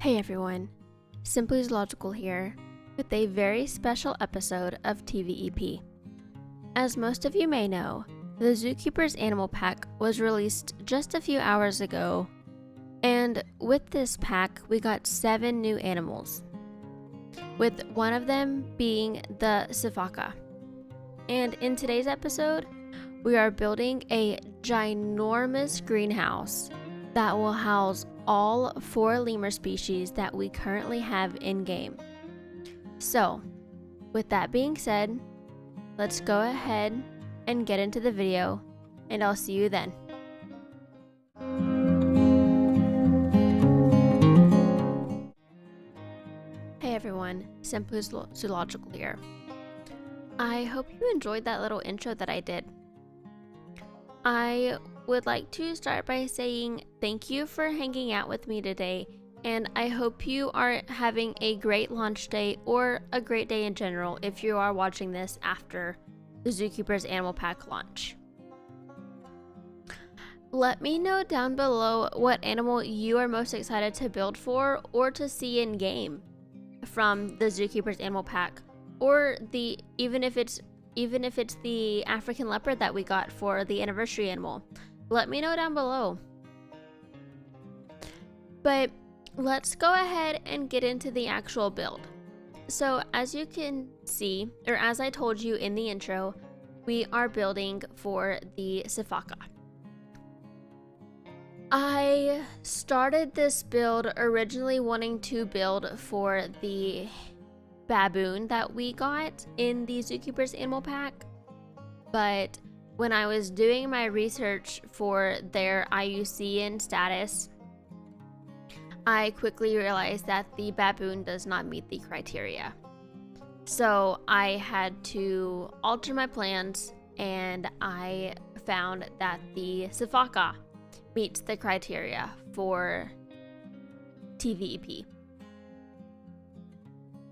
Hey everyone, Simply Zoological here with a very special episode of TVEP. As most of you may know, the Zookeeper's Animal Pack was released just a few hours ago, and with this pack we got 7 new animals, with one of them being the Sifaka. And in today's episode, we are building a ginormous greenhouse that will house all 4 lemur species that we currently have in-game. So, with that being said, let's go ahead and get into the video, and I'll see you then. Hey everyone, Simply Zoological here. I hope you enjoyed that little intro that I did. I would like to start by saying thank you for hanging out with me today, and I hope you are having a great launch day or a great day in general if you are watching this after the Zookeeper's Animal Pack launch. Let me know down below what animal you are most excited to build for or to see in game from the Zookeeper's Animal Pack, or even if it's the African leopard that we got for the anniversary animal. Let me know down below. But let's go ahead and get into the actual build. So as you can see, or as I told you in the intro, we are building for the Sifaka. I started this build originally wanting to build for the baboon that we got in the Zookeeper's Animal Pack, but when I was doing my research for their IUCN status, I quickly realized that the baboon does not meet the criteria. So I had to alter my plans, and I found that the Sifaka meets the criteria for TVEP.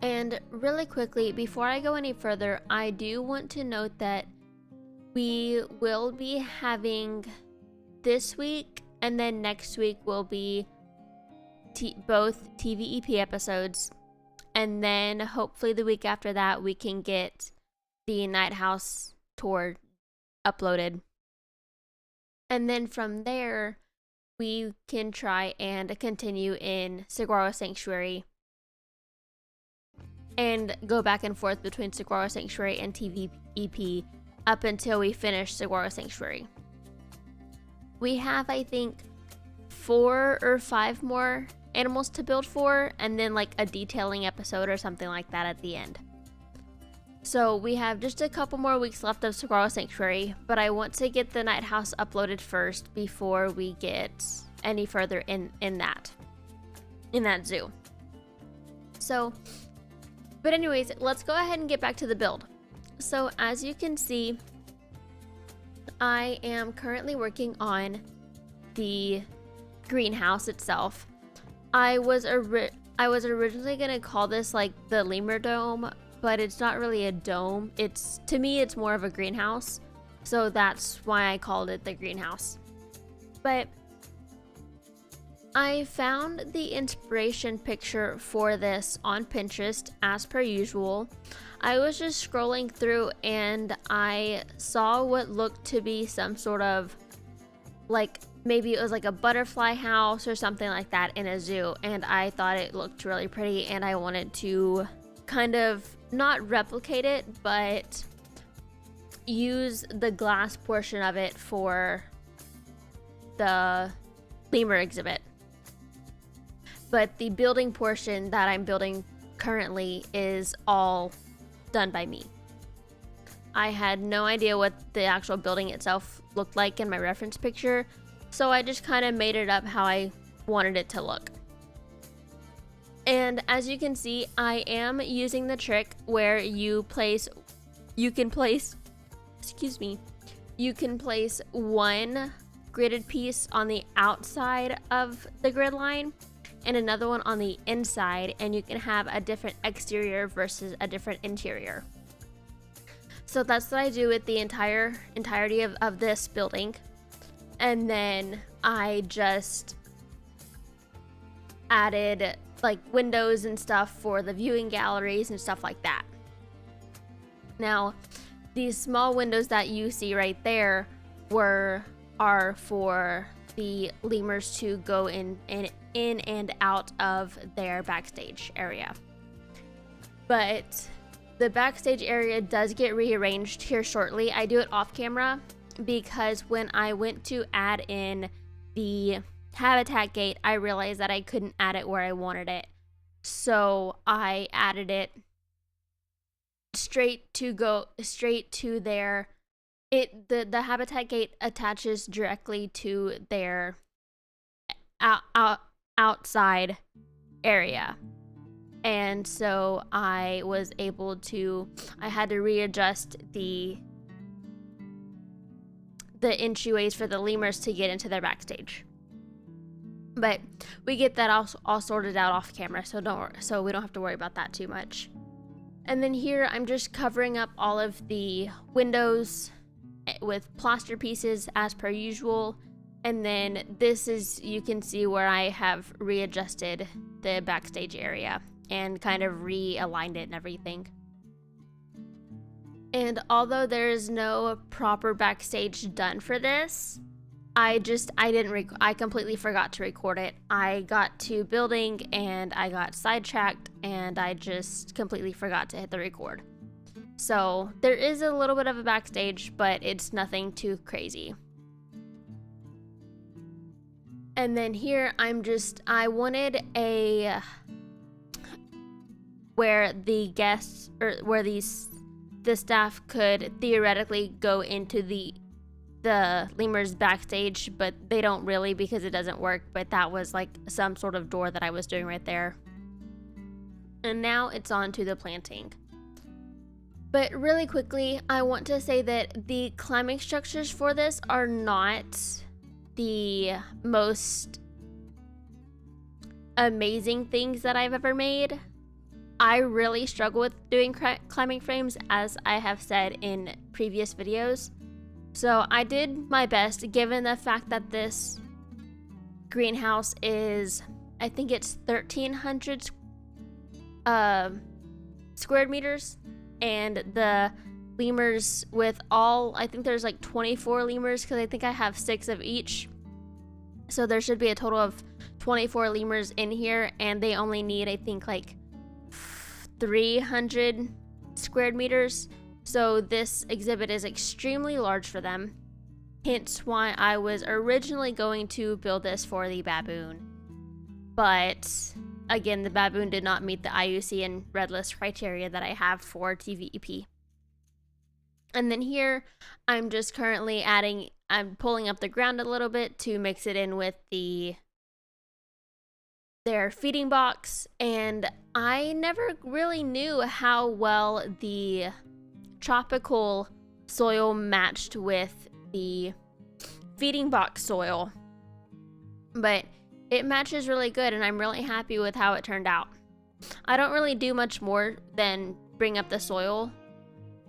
And really quickly, before I go any further, I do want to note that we will be having this week and then next week will be both TVEP episodes, and then hopefully the week after that we can get the Night House tour uploaded. And then from there, we can try and continue in Saguaro Sanctuary and go back and forth between Saguaro Sanctuary and TVEP up until we finish Saguaro Sanctuary. We have, I think, 4 or 5 more animals to build for, and then like a detailing episode or something like that at the end. So we have just a couple more weeks left of Saguaro Sanctuary, but I want to get the Night House uploaded first before we get any further in that zoo. So, but anyways, let's go ahead and get back to the build. So as you can see, I am currently working on the greenhouse itself. I was originally gonna call this like the lemur dome, but it's not really a dome. To me it's more of a greenhouse, so that's why I called it the greenhouse. But I found the inspiration picture for this on Pinterest as per usual. I was just scrolling through and I saw what looked to be some sort of, like, maybe it was like a butterfly house or something like that in a zoo, and I thought it looked really pretty, and I wanted to kind of not replicate it, but use the glass portion of it for the lemur exhibit. But the building portion that I'm building currently is all done by me. I had no idea what the actual building itself looked like in my reference picture, so I just kind of made it up how I wanted it to look. And as you can see, I am using the trick where you can place one gridded piece on the outside of the grid line and another one on the inside, and you can have a different exterior versus a different interior. So that's what I do with the entirety of this building. And then I just added like windows and stuff for the viewing galleries and stuff like that. Now, these small windows that you see right there are for the lemurs to go in and out of their backstage area. But the backstage area does get rearranged here shortly. I do it off camera because when I went to add in the habitat gate, I realized that I couldn't add it where I wanted it. So I added it straight to their the habitat gate attaches directly to their outside area. And so I had to readjust the entryways for the lemurs to get into their backstage. But we get that all sorted out off camera, so we don't have to worry about that too much. And then here I'm just covering up all of the windows with plaster pieces as per usual. And then you can see where I have readjusted the backstage area and kind of realigned it and everything. And although there is no proper backstage done for this, I completely forgot to record it. I got to building and I got sidetracked and I just completely forgot to hit the record. So there is a little bit of a backstage, but it's nothing too crazy. And then here I wanted where the guests or where the staff could theoretically go into the lemurs backstage, but they don't really because it doesn't work. But that was like some sort of door that I was doing right there. And now it's on to the planting. But really quickly, I want to say that the climbing structures for this are not the most amazing things that I've ever made. I really struggle with doing climbing frames, as I have said in previous videos. So I did my best, given the fact that this greenhouse is, I think it's 1,300 square meters, and the lemurs I think there's like 24 lemurs because I think I have 6 of each. So there should be a total of 24 lemurs in here, and they only need, I think, like 300 square meters. So this exhibit is extremely large for them, hence why I was originally going to build this for the baboon. But again, the baboon did not meet the IUC and red list criteria that I have for TVEP. And then here, I'm just currently I'm pulling up the ground a little bit to mix it in with their feeding box. And I never really knew how well the tropical soil matched with the feeding box soil, but it matches really good, and I'm really happy with how it turned out. I don't really do much more than bring up the soil,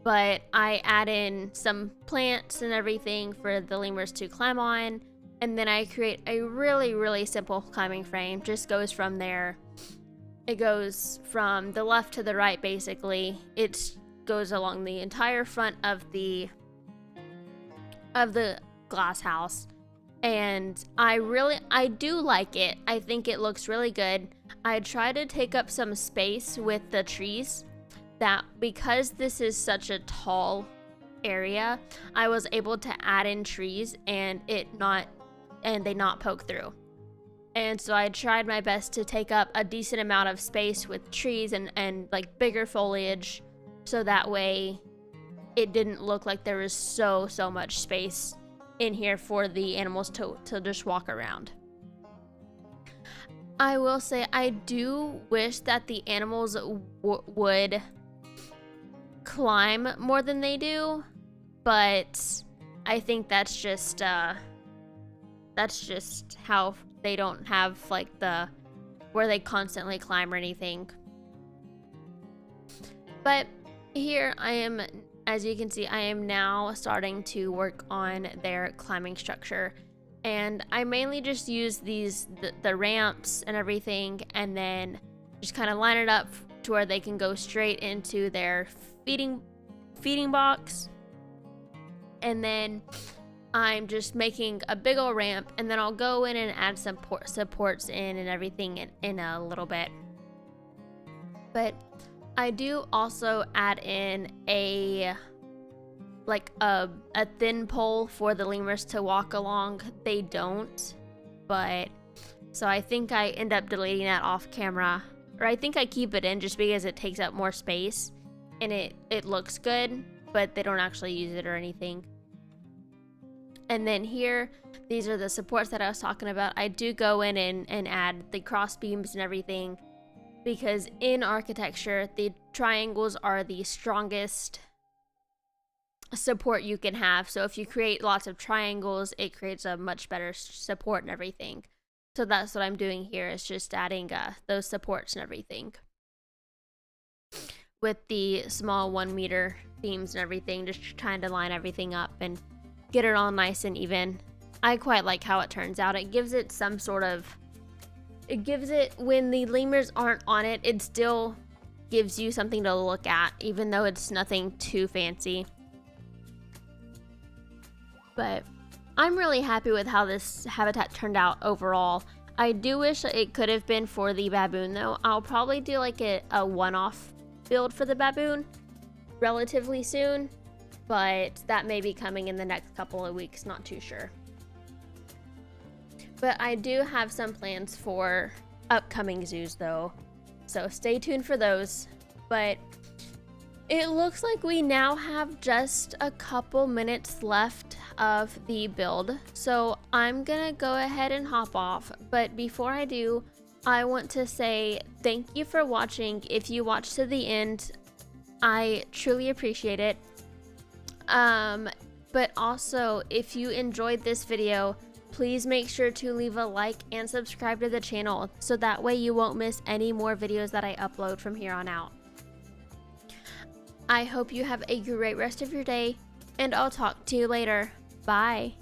but I add in some plants and everything for the lemurs to climb on, and then I create a really, really simple climbing frame. Just goes from there. It goes from the left to the right, basically. It goes along the entire front of the glass house, and I do like it. I think it looks really good. I try to take up some space with the trees, that because this is such a tall area, I was able to add in trees and they not poke through. And so I tried my best to take up a decent amount of space with trees and like bigger foliage, so that way it didn't look like there was so much space in here for the animals to just walk around. I will say I do wish that the animals would climb more than they do, but I think that's just how they don't have like where they constantly climb or anything. But here I am, as you can see, I am now starting to work on their climbing structure. And I mainly just use the ramps and everything, and then just kind of line it up to where they can go straight into their feeding box. And then I'm just making a big old ramp, and then I'll go in and add some supports in and everything in a little bit. But I do also add in a thin pole for the lemurs to walk along. They don't, but so I think I end up deleting that off camera, or I think I keep it in just because it takes up more space and it looks good, but they don't actually use it or anything. And then here, these are the supports that I was talking about. I do go in and add the cross beams and everything, because in architecture, the triangles are the strongest support you can have. So if you create lots of triangles, it creates a much better support and everything. So that's what I'm doing here, is just adding those supports and everything with the small 1 meter beams and everything, just trying to line everything up and get it all nice and even. I quite like how it turns out. It gives it some sort of, when the lemurs aren't on it, it still gives you something to look at, even though it's nothing too fancy. But I'm really happy with how this habitat turned out overall. I do wish it could have been for the baboon though. I'll probably do like a one-off build for the baboon relatively soon, but that may be coming in the next couple of weeks, not too sure. But I do have some plans for upcoming zoos though, so stay tuned for those. But it looks like we now have just a couple minutes left of the build, so I'm gonna go ahead and hop off. But before I do, I want to say thank you for watching. If you watched to the end, I truly appreciate it. But also, if you enjoyed this video, please make sure to leave a like and subscribe to the channel, so that way you won't miss any more videos that I upload from here on out. I hope you have a great rest of your day, and I'll talk to you later. Bye.